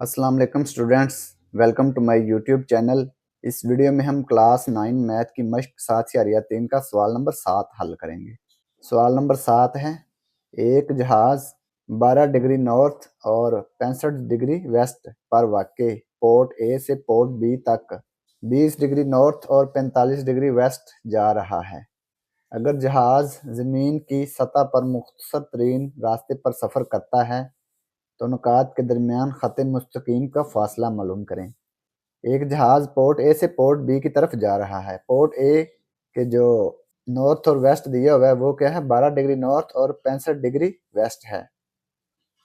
अस्सलाम वालेकुम students, welcome to my YouTube channel. इस वीडियो में हम क्लास 9 मैथ की मश्क 7 या 3 का सवाल नंबर 7 हल करेंगे। सवाल नंबर 7 है, एक जहाज़ 12 डिग्री नॉर्थ और 65 डिग्री वेस्ट पर वाक़े पोर्ट ए से पोर्ट बी तक 20 डिग्री नॉर्थ और 45 डिग्री वेस्ट जा रहा है। अगर जहाज़ ज़मीन की सतह पर मुख्तसर तरीन रास्ते पर सफ़र करता है तो नुकात के दरमियान ख़त मुस्तकीम का फासला मालूम करें। एक जहाज़ पोर्ट ए से पोर्ट बी की तरफ जा रहा है। पोर्ट ए के जो नॉर्थ और वेस्ट दिया हुआ है वो क्या है, 12 डिग्री नॉर्थ और 65 डिग्री वेस्ट है।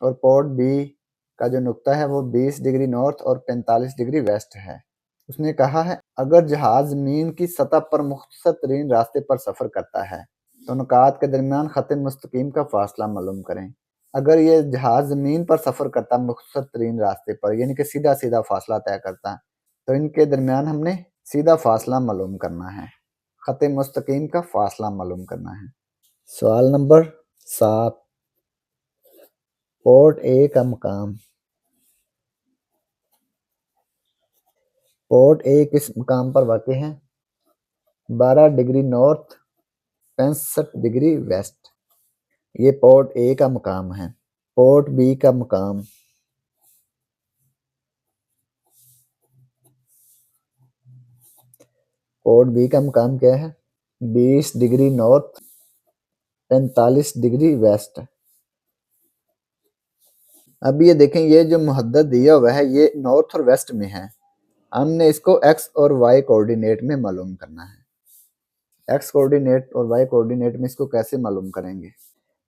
और पोर्ट बी का जो नुक्ता है वो 20 डिग्री नॉर्थ और 45 डिग्री वेस्ट है। उसने कहा है, अगर जहाज़ ज़मीन की सतह पर मुख्तसर तरीन रास्ते पर सफ़र करता है तो नुकात के दरमियान ख़त मुस्तकीम का फासला मालूम करें। अगर ये जहाज़ ज़मीन पर सफ़र करता मुख्तसर तरीन रास्ते पर, यानी कि सीधा सीधा फासला तय करता, तो इनके दरमियान हमने सीधा फासला मालूम करना है, ख़त मुस्तकीम का फासला मालूम करना है। सवाल नंबर 7, पोर्ट ए का मकाम। पोर्ट ए किस मकाम पर वाक़ है? 12 डिग्री नॉर्थ 65 डिग्री वेस्ट। ये पोर्ट ए का मकाम है। पोर्ट बी का मकाम, पोर्ट बी का मकाम क्या है? 20 डिग्री नॉर्थ 45 डिग्री वेस्ट। अब ये देखें, ये जो मुहद्दद दिया हुआ है ये नॉर्थ और वेस्ट में है। हमने इसको एक्स और वाई कोऑर्डिनेट में मालूम करना है। एक्स कोऑर्डिनेट और वाई कोऑर्डिनेट में इसको कैसे मालूम करेंगे?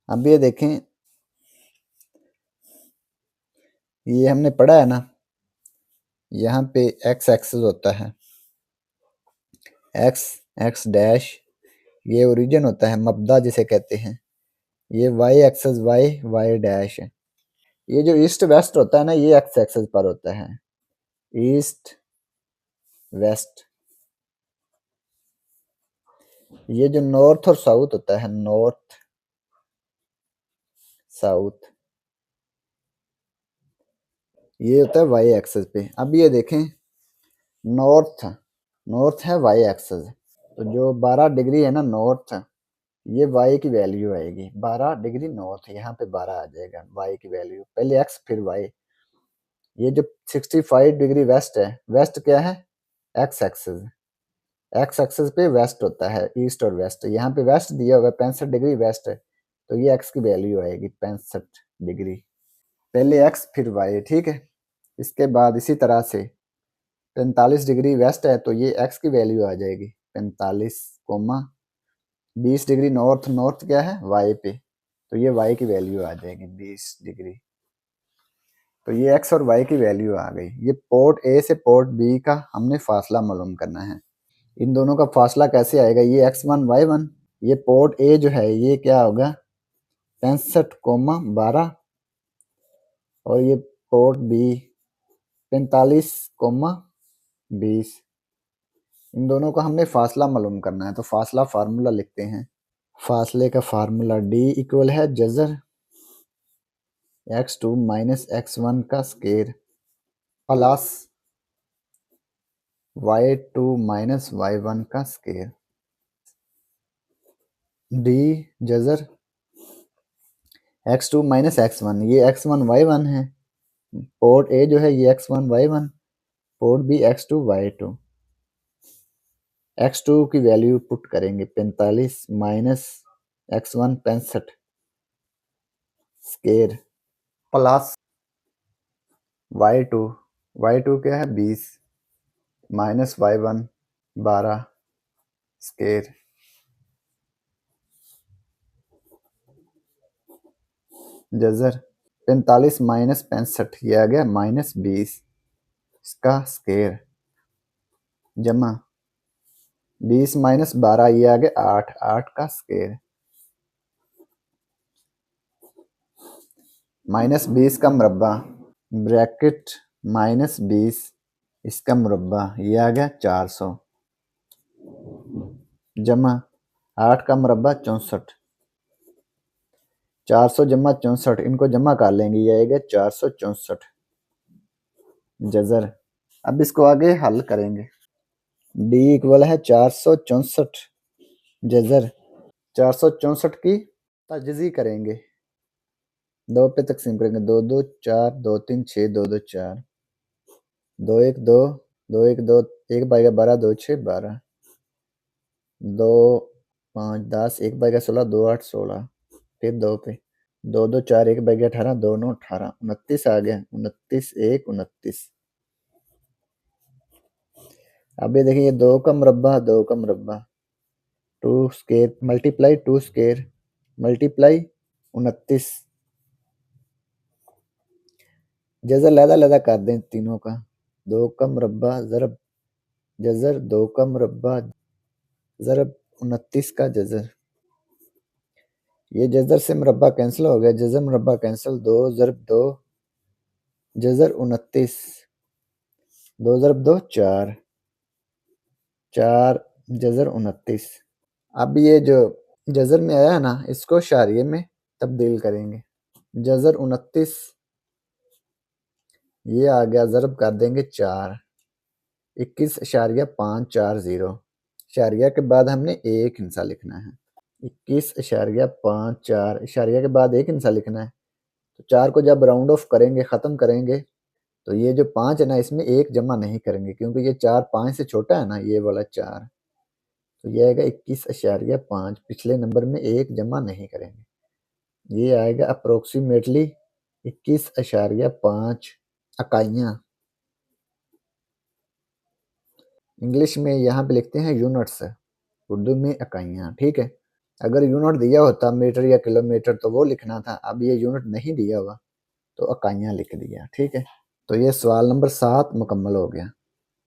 अब ये देखें, ये हमने पढ़ा है ना, यहाँ पे एक्स एक्सिस होता है, एक्स एक्स डैश, ये ओरिजिन होता है, मबदा जिसे कहते हैं। ये Y axis Y Y dash है। ये जो ईस्ट वेस्ट होता है ना, ये एक्स एक्सिस पर होता है, ईस्ट वेस्ट। ये जो नॉर्थ और साउथ होता है, नॉर्थ साउथ, ये होता है वाई एक्सिस पे। अब ये देखें, नॉर्थ नॉर्थ है वाई एक्सिस, तो जो 12 डिग्री है ना नॉर्थ, ये वाई की वैल्यू आएगी 12 डिग्री नॉर्थ, यहाँ पे 12 आ जाएगा वाई की वैल्यू, पहले एक्स फिर वाई। ये जो 65 डिग्री वेस्ट है, वेस्ट क्या है? X axis. एक्स एक्सिस पे वेस्ट होता है, ईस्ट और वेस्ट। यहाँ पे वेस्ट दिया हुआ है 65 डिग्री वेस्ट है, तो ये एक्स की वैल्यू आएगी 65 डिग्री, पहले एक्स फिर वाई, ठीक है। इसके बाद इसी तरह से 45 डिग्री वेस्ट है, तो ये एक्स की वैल्यू आ जाएगी 45 कोमा 20 डिग्री नॉर्थ, नॉर्थ क्या है? वाई पे, तो ये वाई की वैल्यू आ जाएगी 20 डिग्री। तो ये एक्स और वाई की वैल्यू आ गई। ये पोर्ट ए से पोर्ट बी का हमने फासला मालूम करना है। इन दोनों का फासला कैसे आएगा? ये x1 y1, ये पोर्ट ए जो है ये क्या होगा? 65,12, और ये पोर्ट बी 45,20। इन दोनों का हमने फासला मालूम करना है, तो फासला फार्मूला लिखते हैं। फासले का फार्मूला D इक्वल है जज़र x2 माइनस x1 का square plus y2 minus y1 का square. D जज़र x2 minus x1, ये x1 y1 है, पोर्ट ए जो है ये x1 y1, port B x2 y2। x2 की वैल्यू पुट करेंगे 45 minus x1 65 square plus y2, y2 क्या है? 20 माइनस y1 12 स्केयर। जज़र 45 माइनस 65, ये आ गया माइनस 20, इसका स्केयर, जमा 20 माइनस 12, ये आ गया 8, 8 का स्केयर, माइनस 20 का मुरब्बा, ब्रैकेट माइनस 20 इसका मुरब्बा, ये आ गया 400, जमा 8 का मुरब्बा 64, 400 जमा 64, इनको जमा कर लेंगे, ये आएगा 464। जजर। अब इसको आगे हल करेंगे। डी इक्वल है 464 जजर। 464 की तजजी करेंगे, दो पे तकसीम करेंगे, दो दो चार, दो तीन छः, दो दो चार, दो एक दो, दो एक दो, एक बाईगा 12, दो छः 12, दो पाँच 10, एक बाईगा 16, दो आठ 16, फिर दो पे, दो दो चार, एक बाईगा 18, दो नौ 18, 29 आ गया, 29 एक 29। अब ये देखिए, ये दो का मुरब्बा, दो का मुरब्बा, two square multiply two square multiply 29। जजर लहदा लहदा कर दें तीनों का, दो का मुरब्बा ज़रब जजर, दो का मुरब्बा ज़रब 29 का जजर। ये जजर से मुरब्बा कैंसिल हो गया, जजर मुरब्बा कैंसिल, दो ज़रब दो जजर 29, दो ज़रब दो चार, चार जजर 29। अब ये जो जजर में आया है ना, इसको शारिये में तब्दील करेंगे। जजर 29 ये आ गया, ज़रब कर देंगे 4, 21.540। इशारिया के बाद हमने एक हिस्सा लिखना है, 21.54, इशारिया के बाद एक हिस्सा लिखना है। तो 4 को जब राउंड ऑफ करेंगे, ख़त्म करेंगे, तो ये जो 5 है ना, इसमें एक जमा नहीं करेंगे क्योंकि ये 4 5 से छोटा है ना, ये वाला 4। तो ये आएगा 21.5, पिछले नंबर में एक जमा नहीं करेंगे। ये आएगा अप्रोक्सीमेटली 21.5 इकाइयाँ। इंग्लिश में यहाँ पे लिखते हैं यूनिट्स, उर्दू में इकाइयाँ, ठीक है। अगर यूनिट दिया होता मीटर या किलोमीटर तो वो लिखना था, अब ये यूनिट नहीं दिया हुआ तो इकाइयाँ लिख दिया, ठीक है। तो ये सवाल नंबर 7 मुकम्मल हो गया।